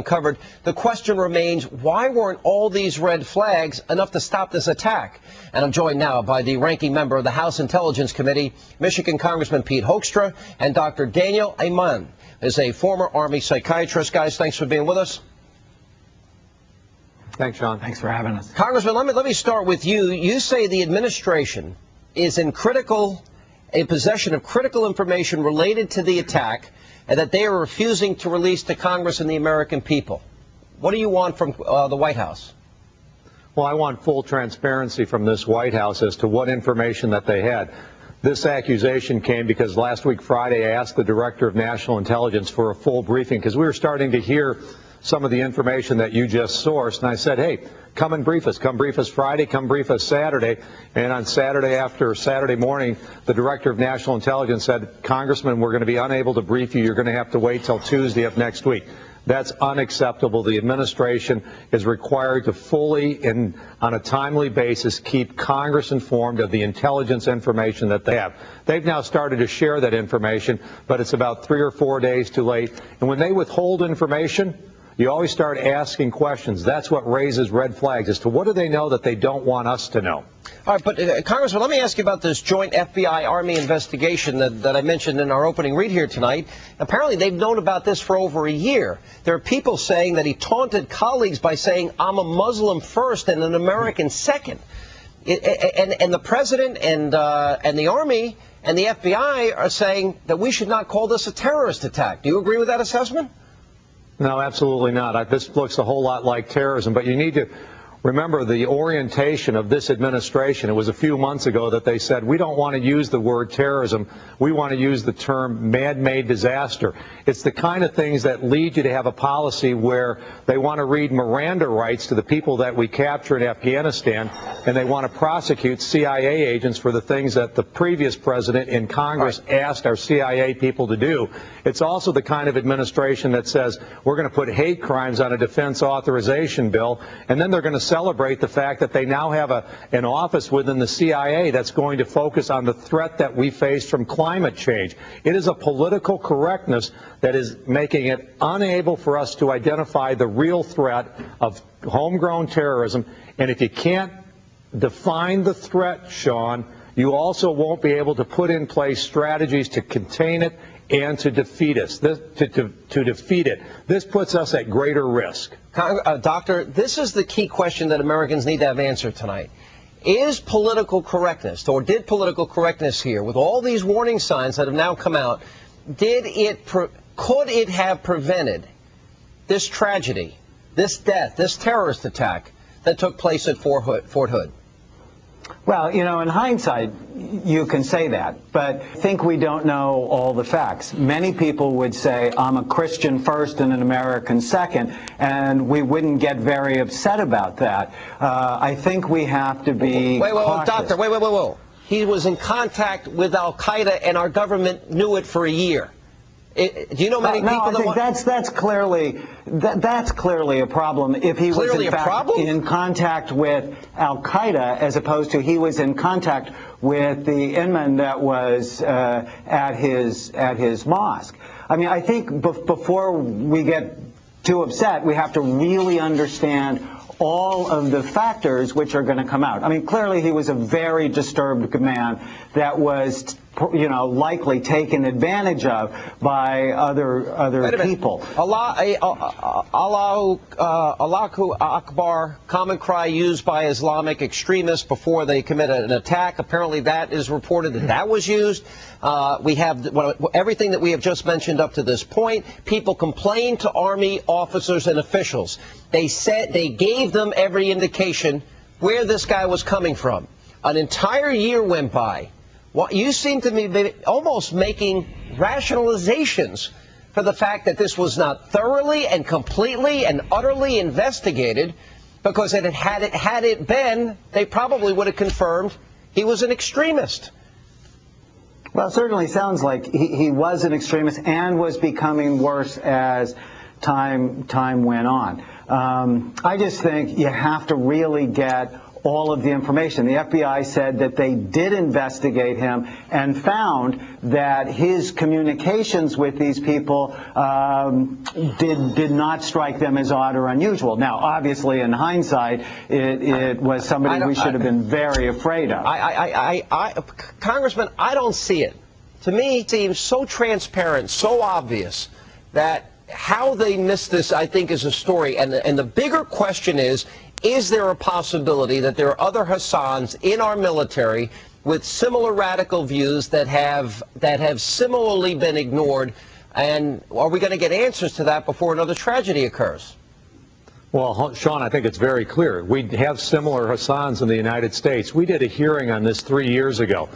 covered. The question remains, why weren't all these red flags enough to stop this attack? And I'm joined now by the ranking member of the House Intelligence Committee, Michigan Congressman Pete Hoekstra, and Dr. Daniel Amann is a former Army psychiatrist. Guys, thanks for being with us. Thanks, Sean. Thanks for having us. Congressman, let me start with you. You say the administration is in possession of critical information related to the attack, and that they are refusing to release to Congress and the American people. What do you want from the White House? Well, I want full transparency from this White House as to what information that they had. This accusation came because last week, Friday, I asked the Director of National Intelligence for a full briefing because we were starting to hear some of the information that you just sourced. And I said, hey, come and brief us. Come brief us Friday. Come brief us Saturday. And on Saturday morning, the Director of National Intelligence said, Congressman, we're going to be unable to brief you. You're going to have to wait till Tuesday of next week. That's unacceptable. The administration is required to fully and on a timely basis keep Congress informed of the intelligence information that they have. They've now started to share that information, but it's about 3 or 4 days too late. And when they withhold information, you always start asking questions. That's what raises red flags as to what do they know that they don't want us to know. All right, but Congressman, let me ask you about this joint FBI-Army investigation that I mentioned in our opening read here tonight. Apparently, they've known about this for over a year. There are people saying that he taunted colleagues by saying, I'm a Muslim first and an American second. And the president and the Army and the FBI are saying that we should not call this a terrorist attack. Do you agree with that assessment? No, absolutely not. This looks a whole lot like terrorism, but you need to remember the orientation of this administration. It was a few months ago that they said, we don't want to use the word terrorism. We want to use the term man-made disaster. It's the kind of things that lead you to have a policy where they want to read Miranda rights to the people that we capture in Afghanistan, and they want to prosecute CIA agents for the things that the previous president in Congress asked our CIA people to do. It's also the kind of administration that says we're going to put hate crimes on a defense authorization bill, and then they're going to celebrate the fact that they now have an office within the CIA that's going to focus on the threat that we face from climate change. It is a political correctness that is making it unable for us to identify the real threat of homegrown terrorism. And if you can't define the threat, Sean, you also won't be able to put in place strategies to contain it and to defeat us. To defeat it. This puts us at greater risk. Doctor, this is the key question that Americans need to have answered tonight. Is political correctness, or did political correctness here, with all these warning signs that have now come out, could it have prevented this tragedy, this death, this terrorist attack that took place at Fort Hood? Well, you know, in hindsight, you can say that, but I think we don't know all the facts. Many people would say, I'm a Christian first and an American second, and we wouldn't get very upset about that. I think we have to be cautious. Doctor, wait. He was in contact with al-Qaeda, and our government knew it for a year. Do you know many people that want... that's clearly a problem. If he was in fact in contact with al-Qaeda, as opposed to he was in contact with the inman that was at his mosque. I mean, I think before we get too upset, we have to really understand all of the factors which are going to come out. I mean, clearly he was a very disturbed man that was, you know, likely taken advantage of by other people. Allahu Akbar, common cry used by Islamic extremists before they commit an attack. Apparently that is reported that was used. We have everything that we have just mentioned up to this point. People complained to Army officers and officials. They said they gave them every indication where this guy was coming from. An entire year went by. Well, you seem to be almost making rationalizations for the fact that this was not thoroughly and completely and utterly investigated, because had it been, they probably would have confirmed he was an extremist. Well, it certainly sounds like he was an extremist and was becoming worse as time went on. I just think you have to really get all of the information. The FBI said that they did investigate him and found that his communications with these people did not strike them as odd or unusual. Now, obviously, in hindsight, it was somebody we should have been very afraid of. Congressman, I don't see it. To me, it seems so transparent, so obvious that how they missed this, I think, is a story. And the bigger question is there a possibility that there are other Hassans in our military with similar radical views that have similarly been ignored? And are we going to get answers to that before another tragedy occurs? Well, Sean, I think it's very clear. We have similar Hassans in the United States. We did a hearing on this 3 years ago.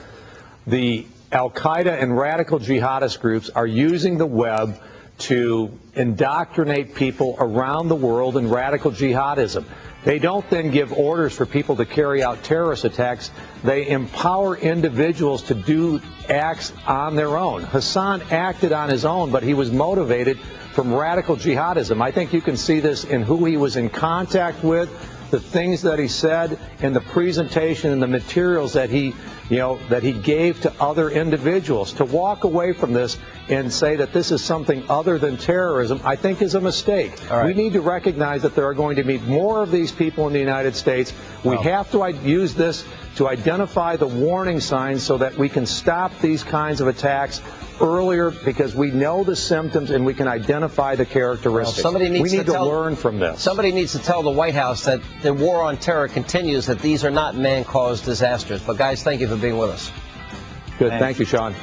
The Al-Qaeda and radical jihadist groups are using the web to indoctrinate people around the world in radical jihadism. They don't then give orders for people to carry out terrorist attacks. They empower individuals to do acts on their own. Hassan acted on his own, but he was motivated from radical jihadism. I think you can see this in who he was in contact with, the things that he said, and the presentation and the materials that he gave to other individuals. To walk away from this and say that this is something other than terrorism, I think is a mistake. All right. We need to recognize that there are going to be more of these people in the United States. We have to use this to identify the warning signs so that we can stop these kinds of attacks earlier, because we know the symptoms and we can identify the characteristics. Well, we need to learn from this. Somebody needs to tell the White House that the war on terror continues, that these are not man-caused disasters. But guys, thank you for being with us. Good. Thank you, Sean.